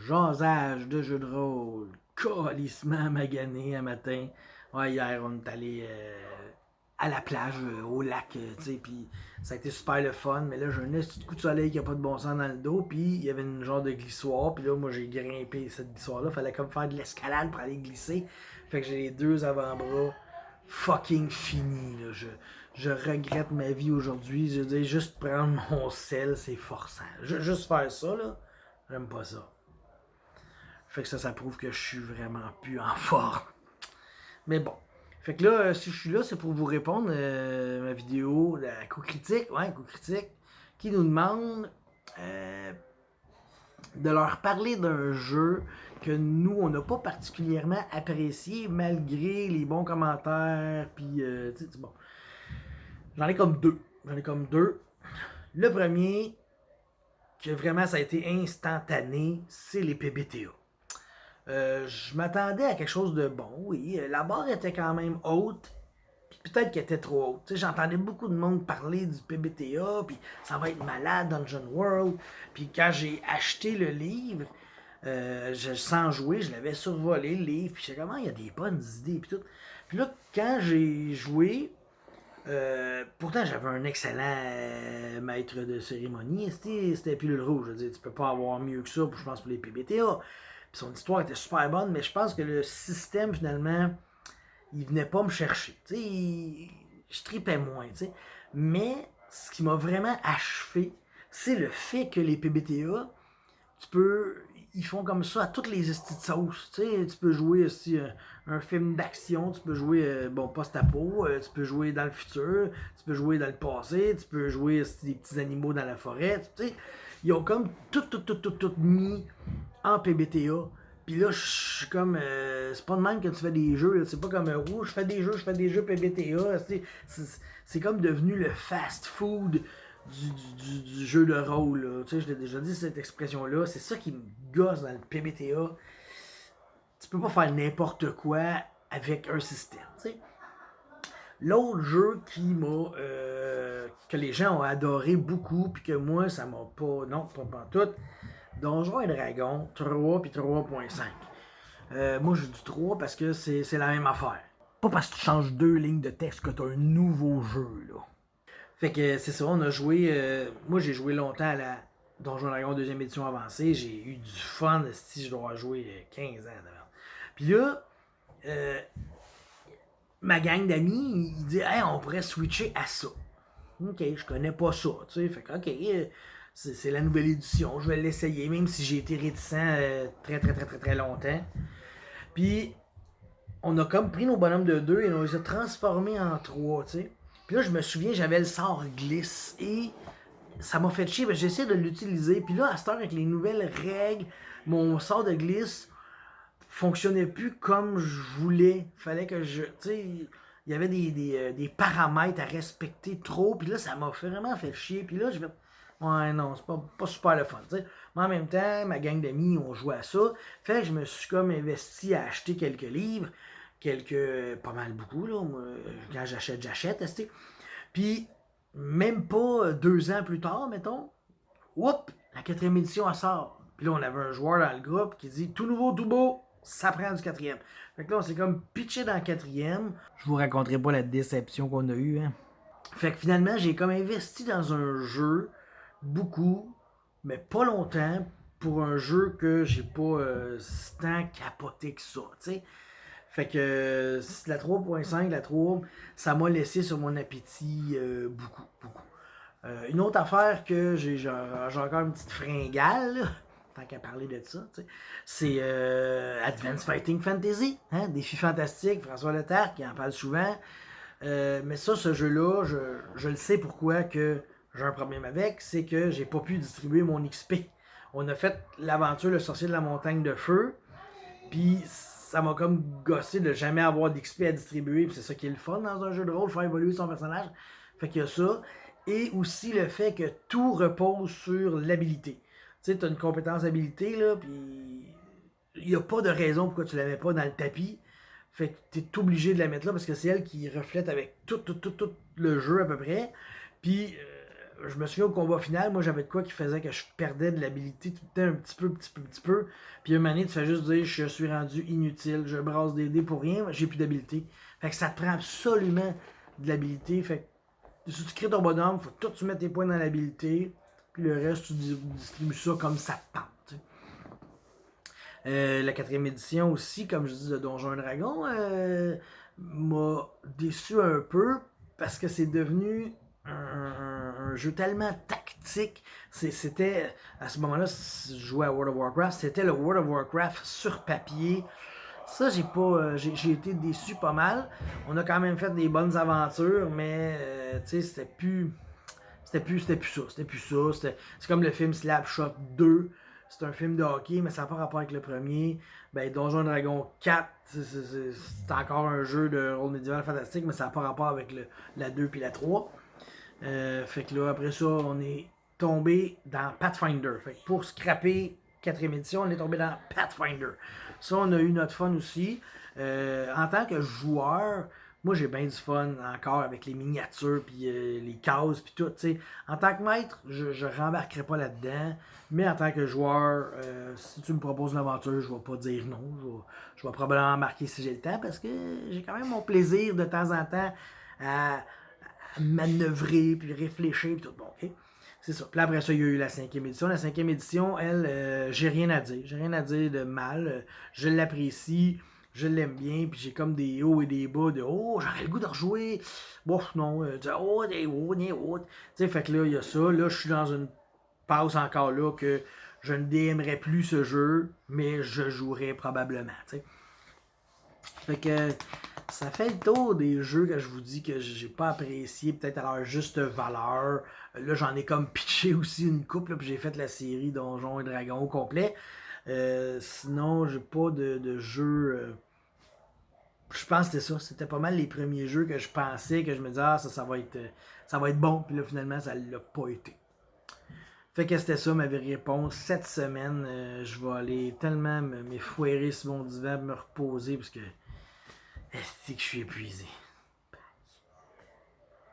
Jasage de jeux de rôle, calissement magané un matin. Ouais, hier, on est allé à la plage, au lac, tu sais, puis ça a été super le fun. Mais là, j'ai un petit coup de soleil qui a pas de bon sens dans le dos, puis il y avait une genre de glissoire, puis là, moi, j'ai grimpé cette glissoire-là. Fallait comme faire de l'escalade pour aller glisser. Fait que j'ai les deux avant-bras fucking finis, là. Je regrette ma vie aujourd'hui. Je veux dire, juste prendre mon sel, c'est forçant. Juste faire ça, là, j'aime pas ça. Fait que ça prouve que je suis vraiment plus en forme. Mais bon. Fait que là, si je suis là, c'est pour vous répondre ma vidéo, la coup critique, qui nous demande de leur parler d'un jeu que nous, on n'a pas particulièrement apprécié, malgré les bons commentaires, puis, tu sais, bon. J'en ai comme deux. Le premier, que vraiment ça a été instantané, c'est les PBTA. Je m'attendais à quelque chose de bon, oui. La barre était quand même haute, puis peut-être qu'elle était trop haute. T'sais, j'entendais beaucoup de monde parler du PBTA, puis ça va être malade, Dungeon World. Puis quand j'ai acheté le livre, sans jouer, je l'avais survolé le livre, puis j'étais comme, il y a des bonnes idées, puis tout. Puis là, quand j'ai joué, pourtant, j'avais un excellent maître de cérémonie. C'était Pilule Rouge. Je veux dire, tu peux pas avoir mieux que ça, je pense, pour les PBTA. Puis son histoire était super bonne, mais je pense que le système, finalement, il venait pas me chercher. Tu sais, je tripais moins, tu sais. Mais ce qui m'a vraiment achevé, c'est le fait que les PBTA, tu peux. Ils font comme ça à toutes les estis de sauce. Tu sais, tu peux jouer aussi un film d'action, tu peux jouer, bon, post-apo, tu peux jouer dans le futur, tu peux jouer dans le passé, tu peux jouer des petits animaux dans la forêt. Tu sais, ils ont comme tout mis en PBTA. Puis là, je suis comme. C'est pas de même que tu fais des jeux. C'est pas comme je fais des jeux PBTA. C'est comme devenu le fast-food du jeu de rôle. Là. Tu sais, je l'ai déjà dit cette expression-là. C'est ça qui me gosse dans le PBTA. Tu peux pas faire n'importe quoi avec un système. Tu sais. L'autre jeu que les gens ont adoré beaucoup, puis que moi, ça m'a pas. Non, pas tout. Donjons et Dragons 3 puis 3.5. Moi, j'ai du 3 parce que c'est la même affaire. Pas parce que tu changes deux lignes de texte que tu as un nouveau jeu, là. Fait que c'est ça, on a joué. Moi, j'ai joué longtemps à la Donjon Dragon 2e édition avancée. J'ai eu du fun si je dois jouer 15 ans d'avant. Puis là, ma gang d'amis, ils disent hey, on pourrait switcher à ça. Ok, je connais pas ça. Tu sais, fait que, ok, c'est la nouvelle édition, je vais l'essayer, même si j'ai été réticent très longtemps. Puis, on a comme pris nos bonhommes de 2 et on les a transformés en 3, tu sais. Puis là, je me souviens, j'avais le sort glisse et ça m'a fait chier, parce que j'essaie de l'utiliser. Puis là, à cette heure, avec les nouvelles règles, mon sort de glisse fonctionnait plus comme je voulais. Fallait que je. Tu sais, il y avait des paramètres à respecter trop. Puis là, ça m'a vraiment fait chier. Puis là, je vais. Ouais, non, c'est pas super le fun, tu sais. Mais en même temps, ma gang d'amis, on jouait à ça. Fait que je me suis comme investi à acheter quelques livres. Pas mal beaucoup, là. Moi, quand j'achète, tu sais. Puis, même pas 2 ans plus tard, mettons, oups, la 4e édition, elle sort. Puis là, on avait un joueur dans le groupe qui dit tout nouveau, tout beau, ça prend du 4e. Fait que là, on s'est comme pitché dans le 4e. Je vous raconterai pas la déception qu'on a eue, hein. Fait que finalement, j'ai comme investi dans un jeu, beaucoup, mais pas longtemps, pour un jeu que j'ai pas tant capoté que ça, tu sais. Fait que la 3.5, la 3, ça m'a laissé sur mon appétit beaucoup. Une autre affaire que j'ai encore une petite fringale, là, tant qu'à parler de ça, c'est Advanced Fighting Fantasy, hein, Défi fantastique, François Letarque qui en parle souvent. Mais ça, ce jeu-là, je le sais pourquoi que j'ai un problème avec, c'est que j'ai pas pu distribuer mon XP. On a fait l'aventure Le Sorcier de la Montagne de Feu, puis ça m'a comme gossé de jamais avoir d'XP à distribuer, puis c'est ça qui est le fun dans un jeu de rôle, faire évoluer son personnage. Fait qu'il y a ça. Et aussi le fait que tout repose sur l'habilité. Tu sais, tu as une compétence habilité, là, puis il n'y a pas de raison pourquoi tu la mets pas dans le tapis. Fait que tu es obligé de la mettre là parce que c'est elle qui reflète avec tout le jeu à peu près. Puis je me souviens au combat final, moi j'avais de quoi qui faisait que je perdais de l'habilité tout le temps, un petit peu. Puis une année, tu fais juste dire je suis rendu inutile, je brasse des dés pour rien, j'ai plus d'habilité. Fait que ça te prend absolument de l'habilité. Fait que si tu crées ton bonhomme, faut tout tu mettre tes points dans l'habilité. Puis le reste, tu distribues ça comme ça te tente. La 4e édition aussi, comme je dis, de Donjons et Dragons, m'a déçu un peu parce que c'est devenu un jeu tellement tactique. C'était, à ce moment-là, si je jouais à World of Warcraft, c'était le World of Warcraft sur papier. Ça, j'ai été déçu pas mal. On a quand même fait des bonnes aventures, mais tu sais, c'était plus ça. C'est comme le film Slapshot 2. C'est un film de hockey, mais ça n'a pas rapport avec le premier. Ben, Donjons Dragon 4, c'est encore un jeu de rôle médiéval fantastique, mais ça n'a pas rapport avec la 2 puis la 3. Fait que là, après ça, on est tombé dans Pathfinder. Fait que pour scraper 4e édition, on est tombé dans Pathfinder. Ça, on a eu notre fun aussi. En tant que joueur, moi, j'ai bien du fun encore avec les miniatures, puis les cases, puis tout. T'sais. En tant que maître, je rembarquerai pas là-dedans. Mais en tant que joueur, si tu me proposes une aventure, je vais pas dire non. Je vais probablement embarquer si j'ai le temps, parce que j'ai quand même mon plaisir de temps en temps à manœuvrer, puis réfléchir, puis tout. Bon, ok. C'est ça. Puis après ça, il y a eu la 5e édition. La 5e édition, elle, j'ai rien à dire. J'ai rien à dire de mal. Je l'apprécie. Je l'aime bien, puis j'ai comme des hauts et des bas de oh, j'aurais le goût de rejouer. Bon, non, oh, des hauts, des hauts. Tu sais, fait que là, il y a ça. Là, je suis dans une passe encore là que je ne DMerais plus ce jeu, mais je jouerais probablement, tu sais. Fait que ça fait le tour des jeux que je vous dis que j'ai pas apprécié, peut-être à leur juste valeur. Là, j'en ai comme pitché aussi une couple, puis j'ai fait la série Donjons et Dragons au complet. Sinon, j'ai pas de jeu. Je pense que c'était ça. C'était pas mal les premiers jeux que je pensais, que je me disais, ah, ça va être bon. Puis là, finalement, ça l'a pas été. Fait que c'était ça ma réponse. Cette semaine, je vais aller tellement m'effouérer sur mon divan, me reposer, parce que c'est que je suis épuisé.